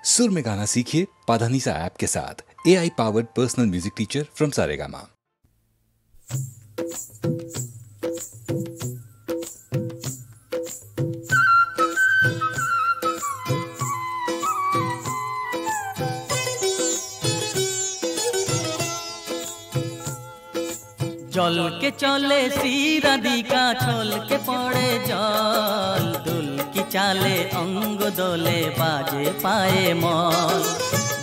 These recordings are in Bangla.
सुर में गाना सीखिए पाधानीसा ऐप के साथ। AI powered personal music teacher from Saregama. জল কে চলে শিরাধিকা ছল কে পড়ে জল দুল কি চালে অঙ্গ দোলে বাজে পায়ে মল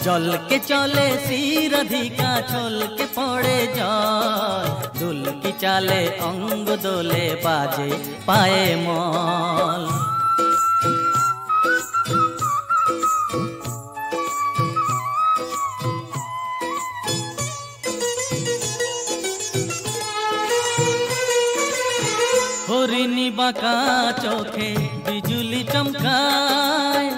জল কে চলে শিরাধিকা ছল কে পড়ে জল দুল কি চালে অঙ্গ দোলে বাজে পায়ে মল হরিণী বাঁকা চোখে বিজুলি চমকায়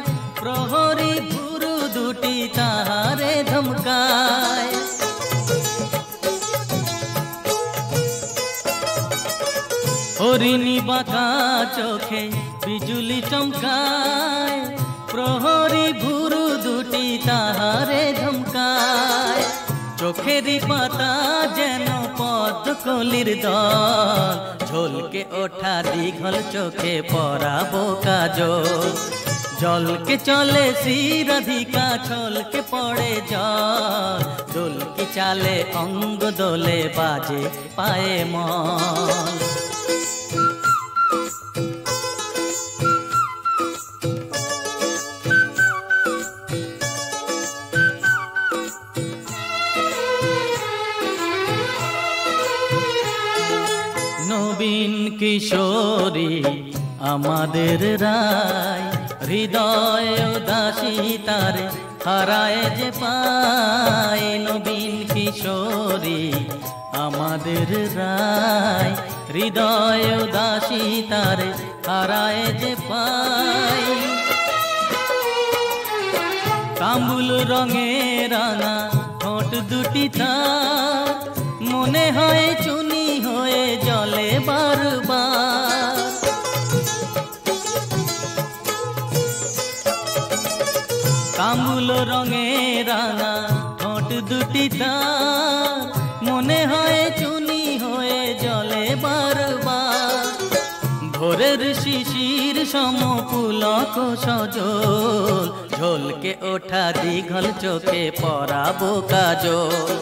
প্রহরী ভুরু দুটি তাহারে ধমকায় হরিণী বাঁকা চোখে বিজুলি চমকায় প্রহরী ভুরু দুটি তাহারে ধমকায় চোখেরই পাতা যেন পদ্মকলির দল ঝলকে ওঠা দীঘল চোখে পরাবো কাজল জলকে চলে শিরাধিকা ছলকে পড়ে জল দোলকি চালে অঙ্গ দোলে বাজে পায়ে মল নবীন কিশোরী আমাদের রায় হৃদয় উদাসী তারে হারায় যে পায় নবীন কিশোরী আমাদের রায় হৃদয় উদাসী তারে হারায় যে পায় কামুল রঙে রাঙা ঠোঁট দুটি তার মনে হয় চুনি হয়ে জলে বারবার কামুল রঙে রাঙা ঠোঁট দুটি তার মনে হয় চুনি হয়ে জলে বারবার ভোরের শিশির সম পুলক সজল ঝলকে ওঠা দীঘল চোখে পরাবো কাজল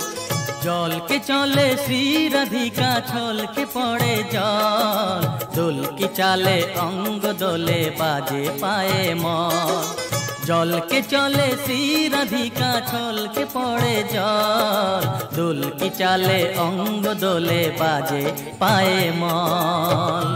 জলকে চলে শিরাধিকা ছলকে পড়ে জল দোলকি চালে অঙ্গ দোলে বাজে পায়ে মল জলকে চলে শিরাধিকা ছলকে পড়ে জল দোলকি চালে অঙ্গ দোলে বাজে পায়ে মল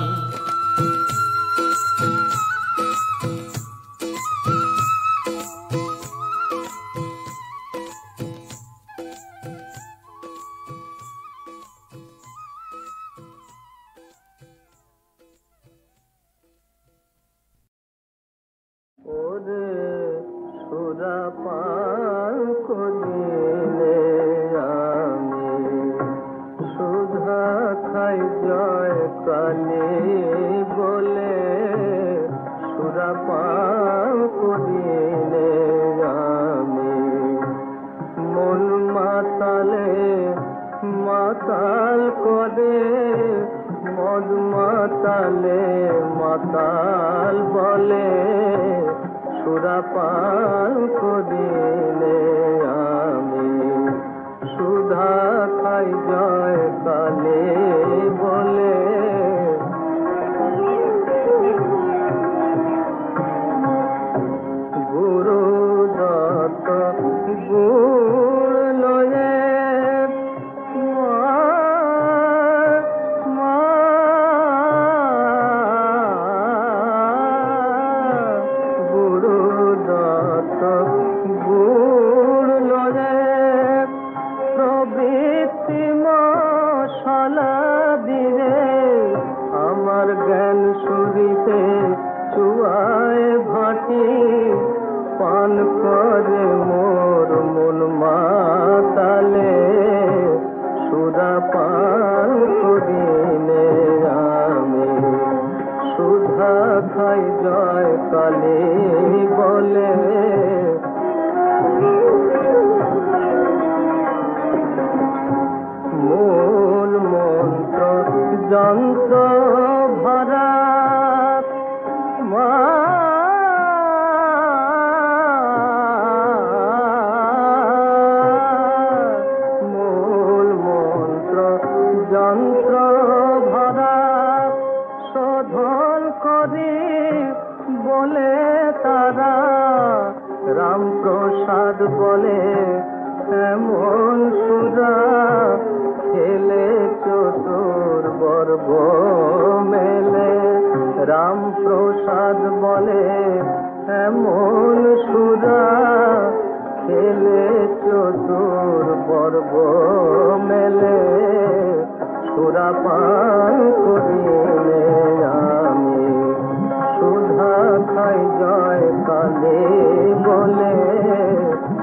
খাই জয় কালী বলে প্রসাদ বলে এমন সুরা খেলে চতুর বর্গ মেলে রাম প্রসাদ বলে এমন সুরা খেলে চতুর বর্গ মেলে সুরা পান করিলে আমি সুধা খাই জয় কালে বলে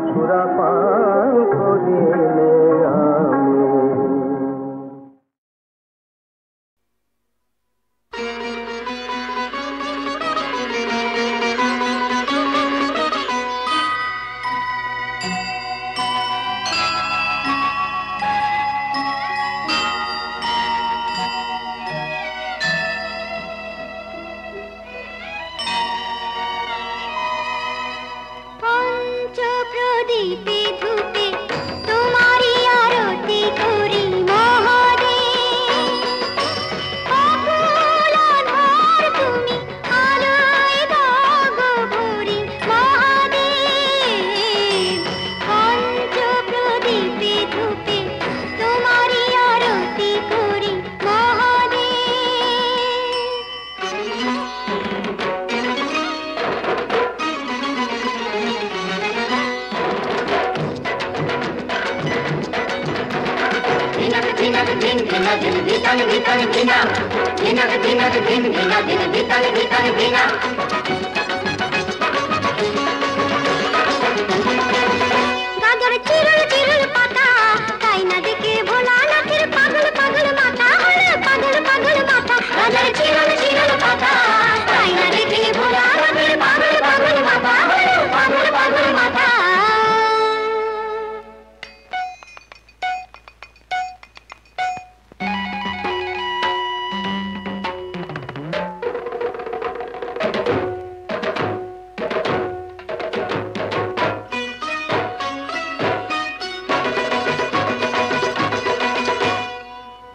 সুরা পান করিলে আমি প্রদীপে ধূপে তোমারি আরতি করি মহাদেব অকুল আধার তুমি আলোয় দাগো ভরি মহাদেব পঞ্চ প্রদীপে ধূপে তোমারি আরতি করি গাজর চিরুল চিরুল পাতা তাই না দেখে ভোলানাথের পাগল পাগল মাথা হলো পাগল পাগল মাথা গাজর চিরুল চিরুল পাতা তাই না দেখে ভোলানাথের পাগল পাগল মাথা হলো পাগল পাগল মাথা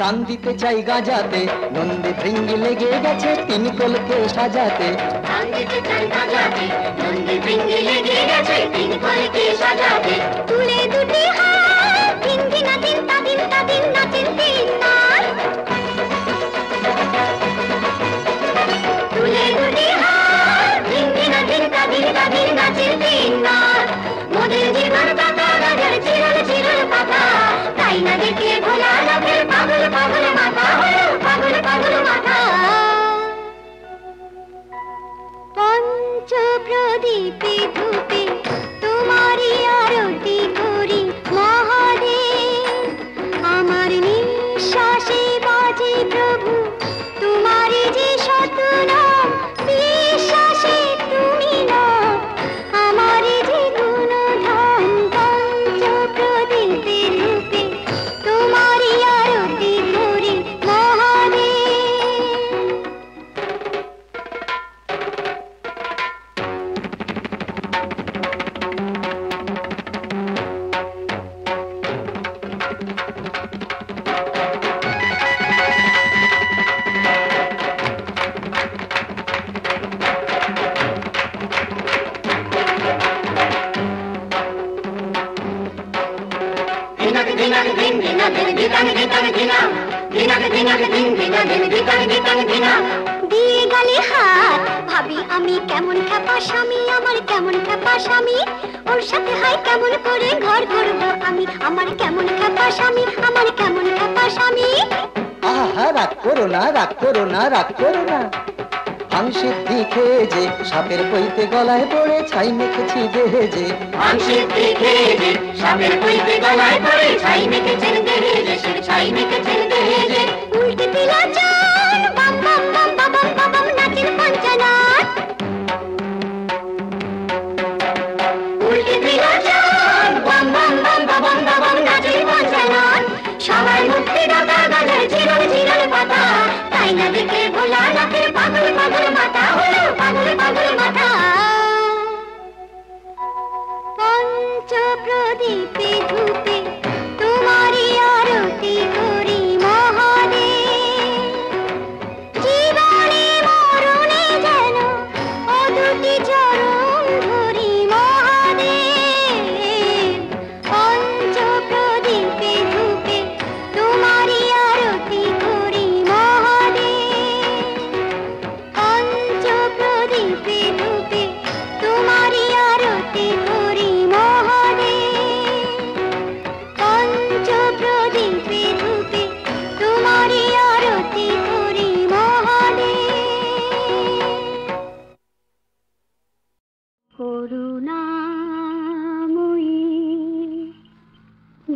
টান দিতে চাই গাজাতে নন্দী ভৃঙ্গি লেগে গেছে তিনি কলকে সাজাতে টান দিতে চাই গাজাতে নন্দী ভৃঙ্গি লেগে গেছে তিনি কলকে সাজাতে তুলে দুটি হাত দিন দিন দিন তা দিন নাচেন তিন নার তুলে দুটি হাত দিন দিন তা দিন নাচেন তিন নার মোদের জীবন পাতা গাজর চিরল চিরল পাতা তাই না দেখে ভোলা লোকের পাগল পাগল মাথা হলো পাগল পাগল মাথা পঞ্চ প্রদীপে ধূপে তোমারি আরতি করি মহাদেব আমার নিঃশ্বাসে বাজে প্রভু তোমারি যে শতনাম বিশ্বাসে তুমি না আমার যে গুণধাম পঞ্চ প্রদীপে ধূপে তোমারি আরতি করি মহাদেব দিয়ে গেলে হাত ভাবি আমি কেমন খেপা স্বামী আমার কেমন খেপা স্বামী ওর সাথে হাই কেমন করে ঘর করবো আমি আমার কেমন খেপা স্বামী আমার কেমন খেপা স্বামী আহা রাগ করো না রাগ করো না রাগ করো না সিদ্ধি খেয়ে যে সাপের পইতে গলায় পড়ে ছাই মেখেছি দেহে যে সিদ্ধি খেয়ে যে সাপের পইতে গলায় পড়ে ছাই মেখেছেন দেহে যে সে ছাই মেখেছেন দেহে যে উল্টে দিলা চান বাম বাম বাম বাম বাম বাম নাচের পঞ্চনাথ উল্টে দিলা চান বাম বাম বাম বাম বাম নাচের পঞ্চনাথ সবাই মুক্তি দাতা গাজর চিরল চিরল পাতা তাই না দেখে ভোলা নাকের পাগল পাগল মাথা হলো পাগল পাগল মাথা পঞ্চ প্রদীপে ধূপে তোমারি আরতি করি মহাদেব জীবনে মরণে যেন ও দুটি চরণ ধরি মহাদেব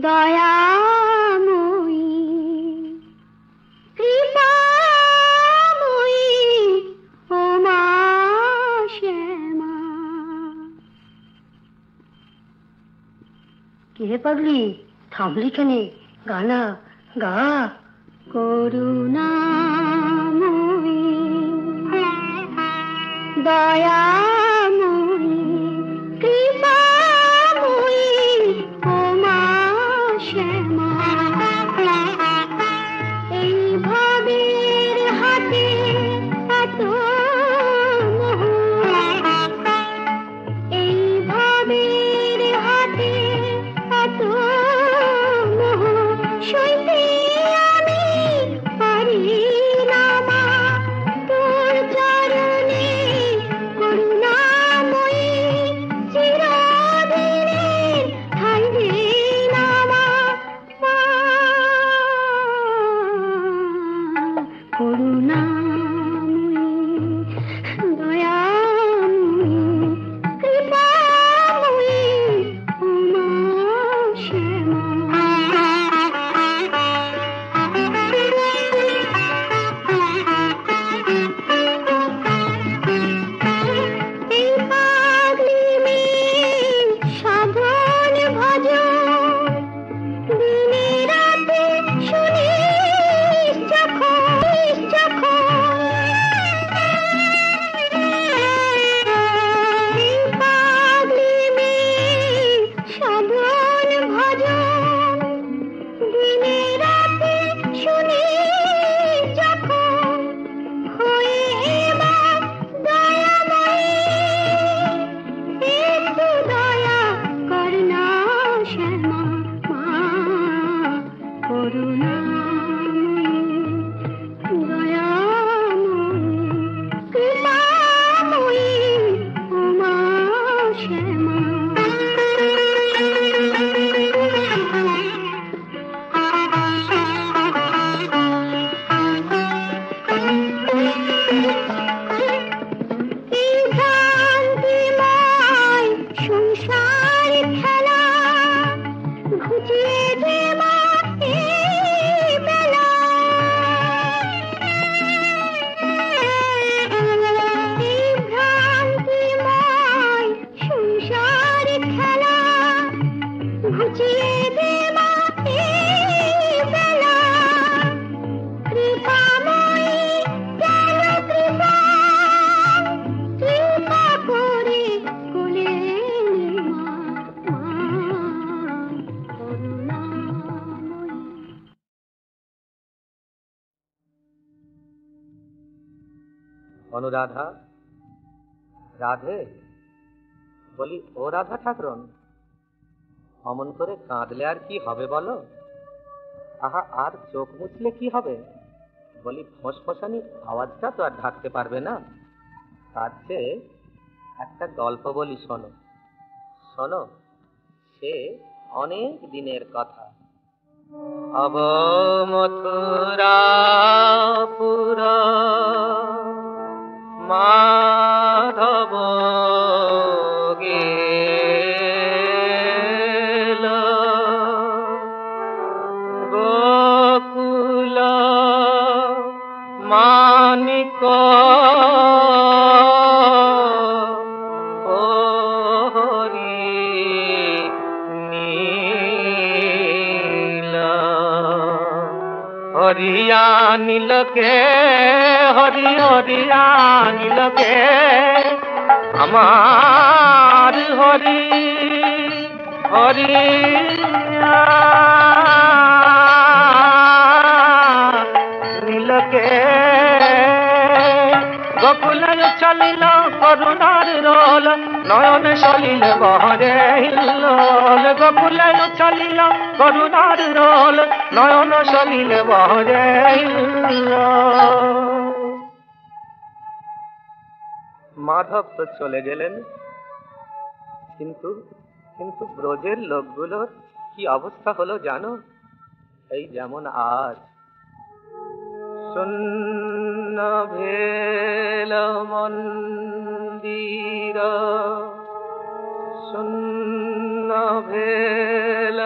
দয়াময়ী কৃপাময়ী ও মা শ্যামা। কি হে পাগলি, থামলি কেনে? গানা গা। করুণাময়ী দয়াময়ী কৃপাময়ী ও মা শ্যামা। এই ভাবের হাতে এত মোহ, এই ভাবের হাতে এত মোহ, সইতে আমি পারি না মা। তোর চরণে করুণাময়ী চিরদিনের ঠাঁই দে না মা। মা করুণাময়ী দয়াময়ী কৃপাময়ী ও মা শ্যামা। এই পাগলি মেয়ে সাধন ভজন দিনে রাতে শুনিস যখন, এই পাগলি মেয়ে সাধন ভজন দিনে রাতে শুনিস যখন, হয়ে এবার দয়াময়ী একটু দয়া কর না শ্যামা। মা করুণাময়ী দয়াময়ী কৃপাময়ী ও মা শ্যামা। এই ভ্রান্তিময় সংসার খেলা ঘুচিয়ে দে মা এই বেলা। এই ভ্রান্তিময় সংসার খেলা ঘুচিয়ে দে মা এই বেলা। কৃপাময়ী যেন কৃপা কৃপা করে কোলে নে মা। মা করুণাময়ী। অনুরাধা, রাধে, বলি ও রাধা ঠাকুরন, অমন করে কাঁদলে আর কি হবে বলো? আহা, আর চোখ মুছলে কি হবে? বলি ফোঁসফোঁসানি আওয়াজটা তো আর ঢাকতে পারবে না। তার চেয়ে একটা গল্প বলি, শোনো। শোনো, সে অনেক দিনের কথা। অব মথুরাপুর মাধব গেল, গোকুল মানিক হরি নীল। হরিয়া নীলকে হরি হরিয়া নীলকে আমার হরি হরিয়া নীলকে। গোকুলে চলিল করুণার রোল, নয়ন সলিল বহরে হিল্লোল। গোকুলে চলিল করুণার রোল, নয়ন সলিল বহরে হিল্লোল। মাধব তো চলে গেলেন, কিন্তু কিন্তু ব্রজের লোকগুলোর কি অবস্থা হলো জানো? এই যেমন আজ শূন্য ভেল মন্দির, শূন্য ভেল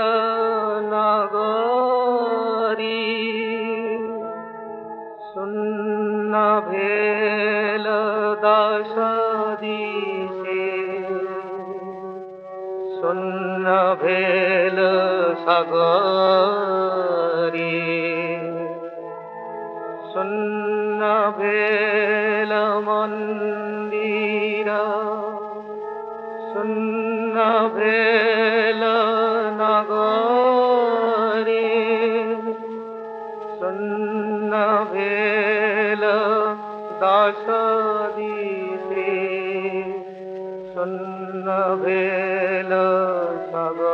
শূন্য ভেল সাগরে, শূন্য ভেল মন্দির, শূন্য ভেল নগরে, শূন্য ভেল দশ দিতে, শূন্য ভেল সাগরে।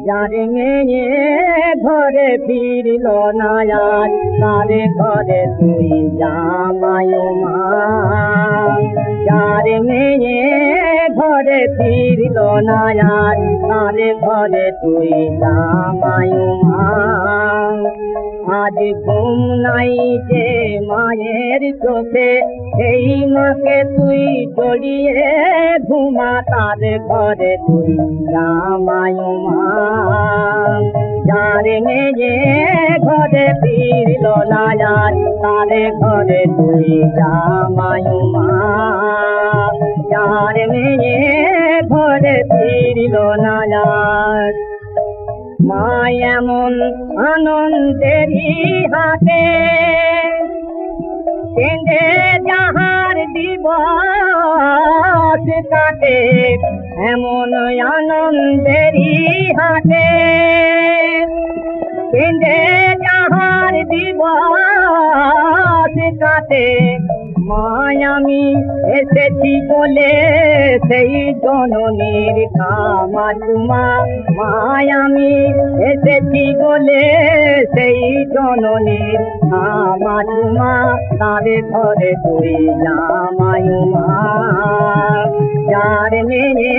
যারে মেয়ে ঘরে ফিরল না আর, তারে ঘরে তুই জামাই মা। যারে মেয়ে ঘরে ফিরল না আর, তারে ঘরে তুই জামাই মা। আজ ঘুম নাই যে মায়ের চোখে, সেই মাকে তুই জড়িয়ে ঘুমা, তার ঘরে তুই জামাই মা। যার মেয়ে ঘরে ফিরল না আর, তার ঘরে তুই জামাই মা। যার মেয়ে ঘরে ফিরল না আর, মা এমন আনন্দেরই হাতে কেঁদে যাহার দিবস কাটে, এমন আনন্দেরই হাতে কেঁদে যাহার দিবস কাটে। মায় আমি এসেছি বলে সেই জননীর কামা তোমা, মায় আমি এসেছি বলে সেই জননীর কামা তোমা, তার ঘরে তুই জামাই মা। যার মেয়ে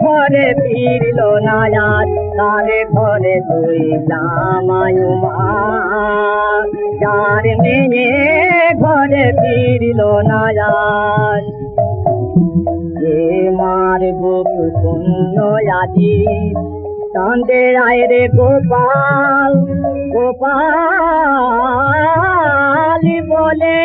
ঘরে ফিরল না আর, তার ঘরে তুই জামাই মা। যার মেয়ে ঘরে ফিরল না আর, যে মার বুক শূন্য আজি, কান্দে আয় রে গোপাল গোপাল বলে।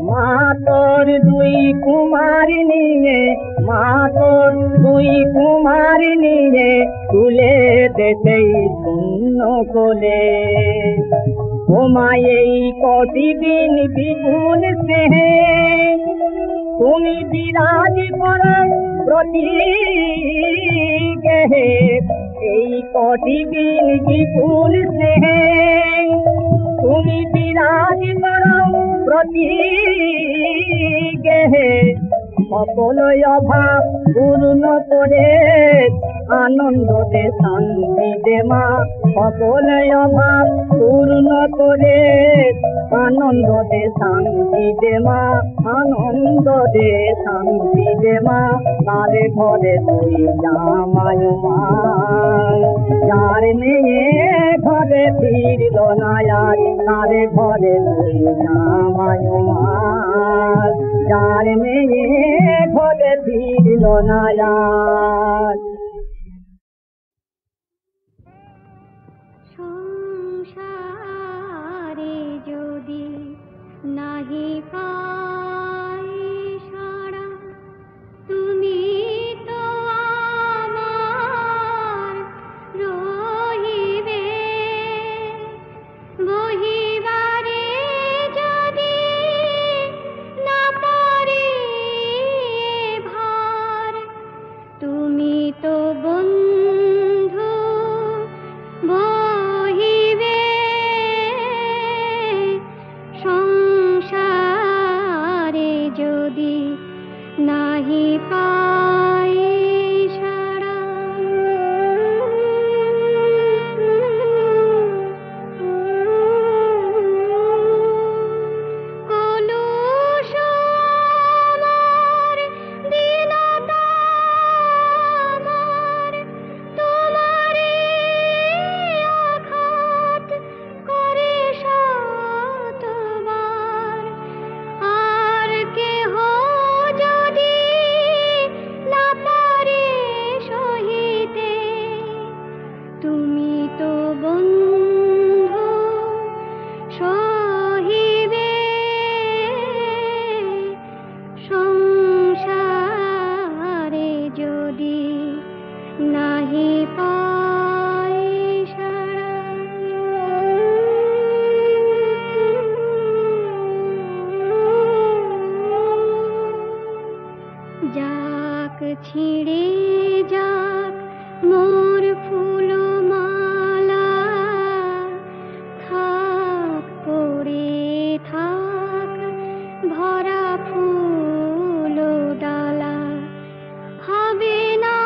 মা তোর দুই কুমার নিয়ে, মা তোর দুই কুমার নিয়ে, তুলে দেশেই শূন্য কোলে। ও মা এই কটি দিন বিপুল স্নেহে, তুমি বিরাজ করো প্রতি গেহে। এই কটি দিন বিপুল স্নেহে, তুমি বিরাজ করো প্রতি গেহে। সকল অভাব পূর্ণ করে আনন্দ দে শান্তি দে মা, সকল অভাব পূর্ণ করে আনন্দ দে শান্তি দে মা, আনন্দ দে শান্তি দে মা। তার ঘরে তুই জামাই মা। যার মেয়ে ঘরে ফিরল না আর, তার ঘরে তুই জামাই মা। যার মেয়ে ঘরে ফিরল না আর। সংসারে যদি নাহি পাই সারা, তুমি তো আমার রহিবে। বহিবারে যদি না পারি ভার, তুমি তো ছিঁড়ে যাক মোর ফুলমালা, থাক পড়ে থাক ভরা ফুল ডালা, হবে না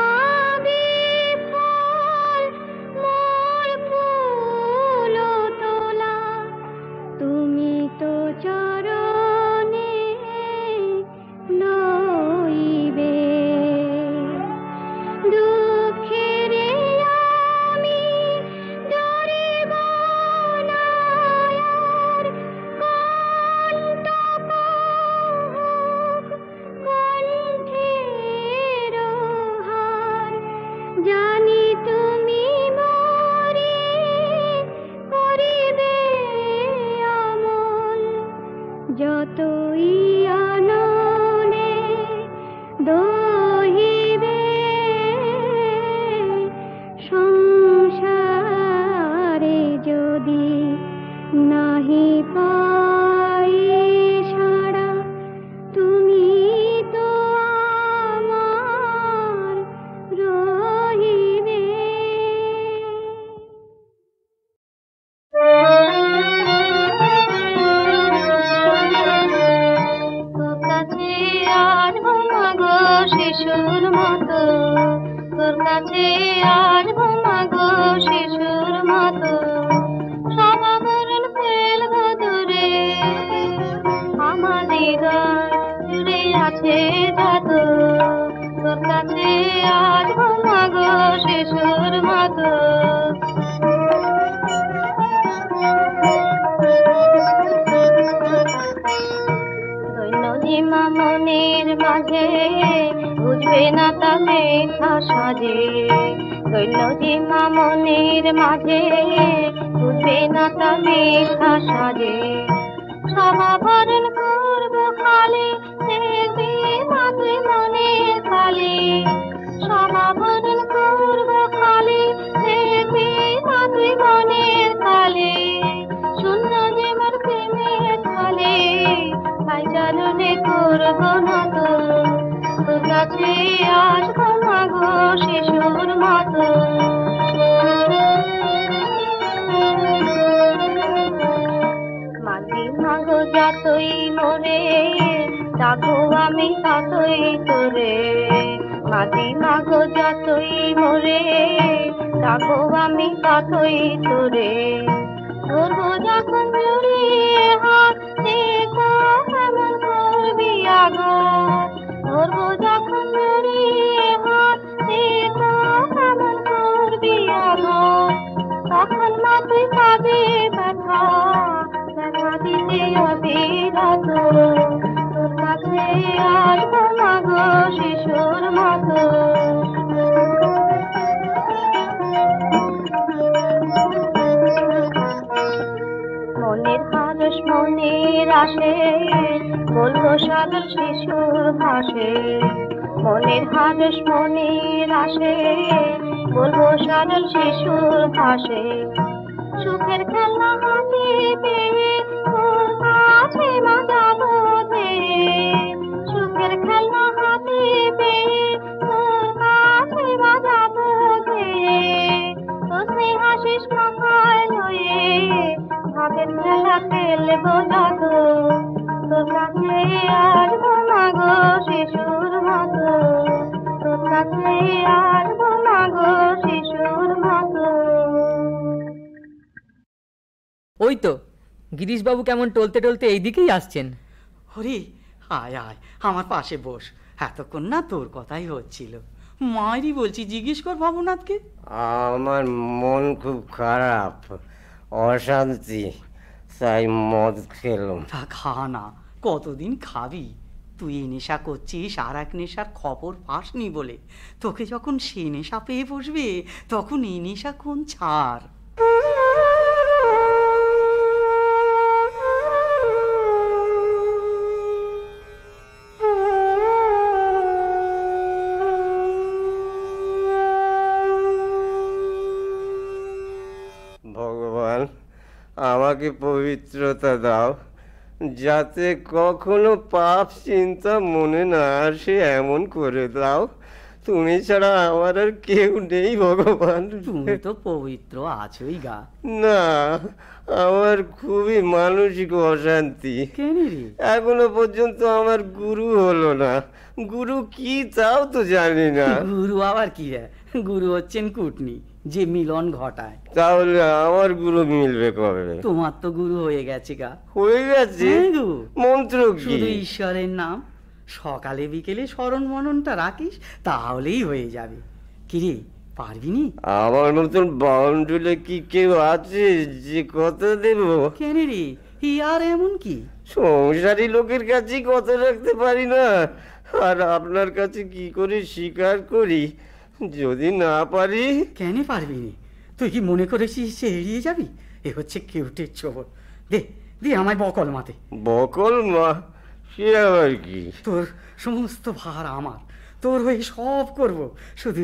বিফল মোর ফুল তোলা, তুমি তো চরণে লইবে। দুঃখের আমি ডরিব না আর, কণ্টক হোক কণ্ঠের হার, জানি তুমি মোরে করিবে আমল, যতই আননে দহিবে সংসারে, যদি নাহি পাই সাড়া তুমি তো আমার রহিবে। তোর কাছে আসবো মাগো শিশুর মতো, তোর কাছে আসবো মাগো শিশুর মতো, সব আবরণ ফেলবো দূরে, আমার হৃদয় জুড়ে আছে যত, তোর কাছে আসবো মাগো শিশুর মতো। দৈন্যদিমা মনের মাঝে বুঝবে না তা মিথ্যা সাজে, দৈন্যদিমা মনের মাঝে বুঝবে না তা মিথ্যা সাজে, সব আবরণ করবো খালি, দেখবি মা তুই মনের খালি, সব আবরণ করবো খালি, দেখবি মা তুই মনের খালি, শূন্য যে মোর প্রেমের খালি, তাই চরণে করবো না তো, তোর কাছে আসবো মাগো শিশুর মতো। মাঝি মাগো যতই মোরে ডাকবো আমি ততই তোরে, মাঝি মাগো যতই মোরে ডাকবো আমি ততই তোরে, ধরবো যখন জড়িয়ে হাত, দেখো কেমন করবি আঘাত, ধরবো যখন জড়িয়ে হাত, দেখো কেমন করবি আঘাত, তখন মা তুই পাবি ব্যথা, ব্যথা দিতে অবিরত, তোর কাছে আসবো মাগো শিশুর মতো। মনের হারস মনের আসে, বলবো সাগর শিশুর ভাসে, মনের হারস মনের আসে, বলবো সাগর শিশুর ভাসে, সুখের খেলনা হাতে পেয়ে তোর কাছে মা যাবো ধেয়ে, সুখের খেলনা হাতে পেয়ে তোর কাছে মা যাবো ধেয়ে, তোর স্নেহাশিস মাথায় লয়ে ভাবের খেলা খেলবো যত, তোর কাছে আসবো মাগো শিশুর মতো, তোর কাছে আসবো মাগো শিশুর মতো। ওই তো গিরিশবাবু কেমন টলতে টলতে এইদিকেই আসছেন। হরি, আয় আয় আমার পাশে বস, এতক্ষণ না তোর কথাই হচ্ছিল। মায়েরই বলছি, জিজ্ঞেস কর ভবনাথকে। আমার মন খুব খারাপ, অশান্তি, তাই মদ খেলাম। তা খা না, কতদিন খাবি? তুই এই নেশা করছিস আর এক নেশার খবর পাসনি বলে, তোকে যখন সে নেশা পেয়ে বসবে তখন এই নেশা কোন ছাড়। ভগবান আমাকে পবিত্রতা দাও, যাতে কখনো পাপ চিন্তা মনে না আসে, এমন করে দাও তুমি ছাড়া আমার আর কেউ নেই ভগবান। তুমি তো পবিত্র আছোই গা। না, আমার খুবই মানসিক অশান্তি। কেন রে? এখনো পর্যন্ত আমার গুরু হলো না। গুরু কি তাও তো জানি না। গুরু আবার কি? গুরু হচ্ছেন কুটনি, যে মিলন ঘটায়। তাহলে আমার গুরু মিলবে কবে? তোমার তো গুরু হয়ে গেছে গা। হয়ে গেছে? মন্ত্র কি? শুধু ঈশ্বরের নাম সকালে বিকেলে স্মরণ মননটা রাখিস, তাহলেই হয়ে যাবে। কিরে, পারবি নি? আমার মতন বাউন্ডুলে কি কেউ আছে যে কথা দেব? কেন রে, আর এমন কি? সংসারী লোকের কাছে কথা রাখতে পারি না, আর আপনার কাছে কি করে স্বীকার করি? যদি না পারি? কেন পারবি নি? তুই কি মনে করেছিস সে এড়িয়ে যাবি? এ হচ্ছে কেউটের চোর। দে দে আমায় বকল মাতে। বকল মা? সে আবার কি? তোর সমস্ত ভার আমার, তোর হয়ে সব করব, শুধু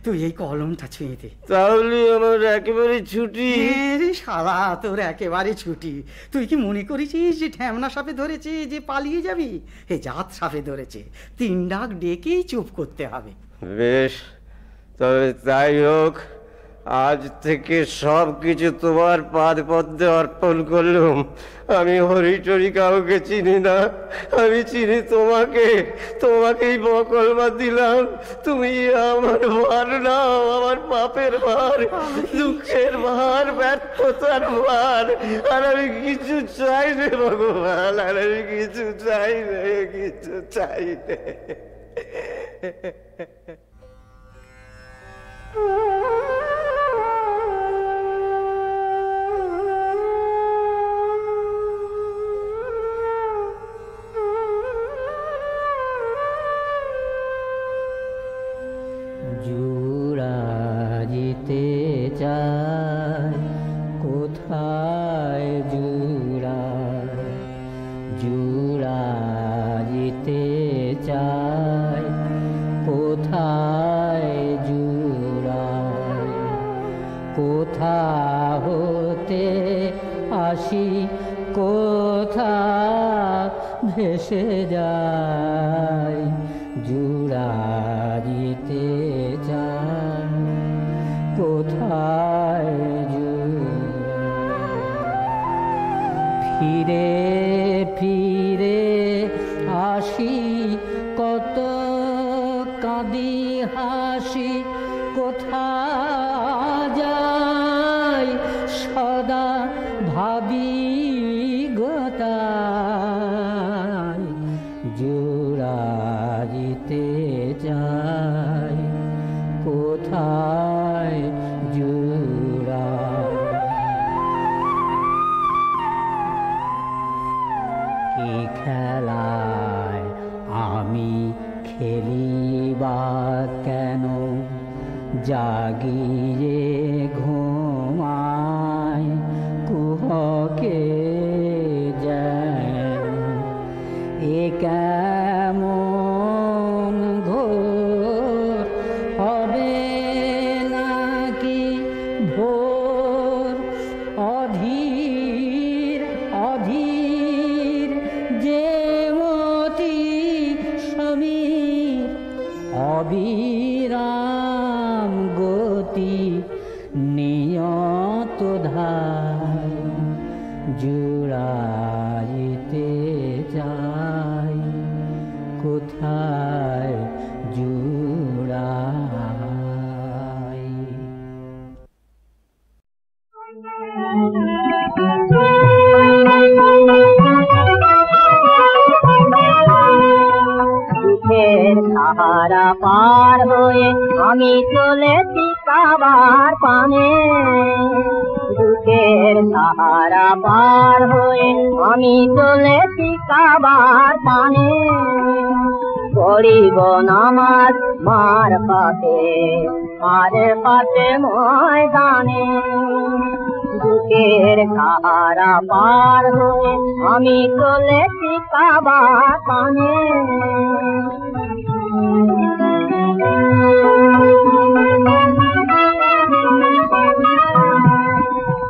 তুই এই কলমটা ছুঁয়ে দে। তাহলে আমার একেবারে ছুটি? রে শালা, তোর একেবারে ছুটি। তুই কি মনে করেছিস যে ঠ্যামনা সাপে ধরেছে যে পালিয়ে যাবি? এ জাত সাপে ধরেছে, 3 ডাক ডেকেই চুপ করতে হবে। বেশ, তবে তাই হোক। আজ থেকে সব কিছু তোমার পাদ পদ্মে অর্পণ করলুম। আমি হরিটরি কাউকে চিনি না, আমি চিনি তোমাকে। তোমাকেই বকলমা দিলাম। তুমি আমার ভার নাও, আমার পাপের ভার, দুঃখের ভার, ব্যর্থতার ভার। আর আমি কিছু চাই রে ভগবান, আর আমি কিছু চাই রে, কিছু চাই রে। জুড়াইতে চাই কোথায় জুড়াই, জুড়াইতে চাই কোথায় জুড়াই, কোথা হতে আসি কোথা ভেসে যায়, জুড়াইতে চাই কোথায় ফিরে ফিরে আসি কত কাঁদি হাসি, কোথা যাই সদা ভাবি গোতাই, জুড়াইতে যাই কোথায় জুড়াই। কি খেলায় আমি খেলিবা কেন, জাগিয়ে ঘুমাই কুহকে যেন, এ কেমন ঘোর হবে নাকি ভোর, অধীর অধীর যে মতি সমীর, অবিরাম গতি নিয়ত ধাই, জুড়াইতে যাই কোথায় জুড়াই। দুঃখের সাহারা পার হয়ে আমি চলেছি কাবার পানে, দুঃখের সাহারা পার হয়ে আমি চলেছি কাবার পানে, করিব নামাজ মার পাশে, মার পাশে ময়দানে, দুঃখের সাহারা পার হয়ে আমি চলেছি কাবার পানে।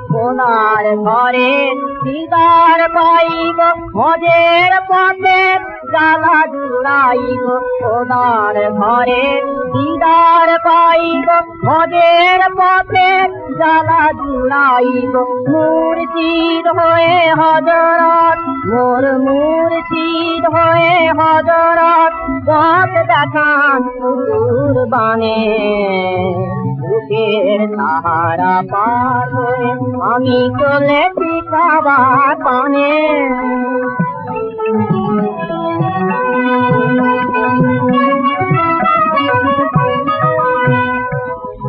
সোনার ঘরে দিদার পাইব, হজের পথে জ্বালা জুড়াইব, সোনার ঘরে দিদার পাইব ভজের পথে জ্বালা জুড়াইব মুর্শিদ হয়ে হযরত মোর মুর্শিদ হয়ে হযরত পথ দেখান কুরবানে বুকের সাহারা পার হয়ে আমি চলেছি কাবার পানে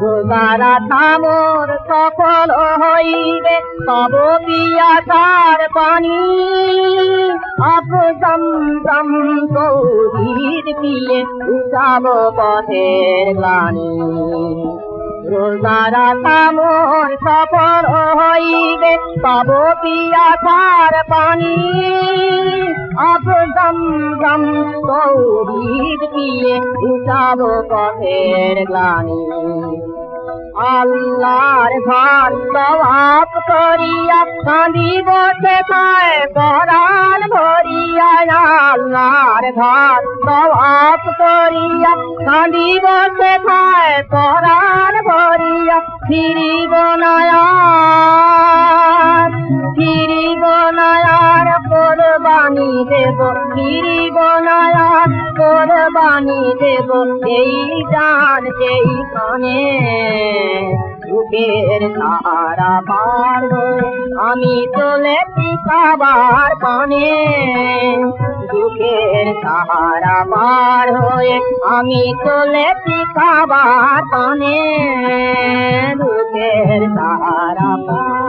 রোজারা থামোর সফল হইবে তব পিয়াসার পানি আব জমজম তৌহিদ পিয়ে উঠাব পথের গ্লানি রোজারা থামোর সফল হইবে তব পিয়াসার পানি আব জমজম তৌহিদ পিয়ে উঠাব পথের গ্লানি আল্লাহর ঘর তওয়াফ করিয়া কাঁদিব সেথায় পরাণ ভরিয়া আল্লাহর ঘর তওয়াফ করিয়া কাঁদিব সেথায় পরাণ ভরিয়া ফিরিব নয়ার কোরবানি দেব ফিরিব নয়ার কোরবানি দেব এই জান সেই কানে বুকের সাহারা পার হয়ে আমি চলেছি কাবার পানে বুকের সাহারা পার হয়ে আমি চলেছি কাবার পানে বুকের সাহারা পার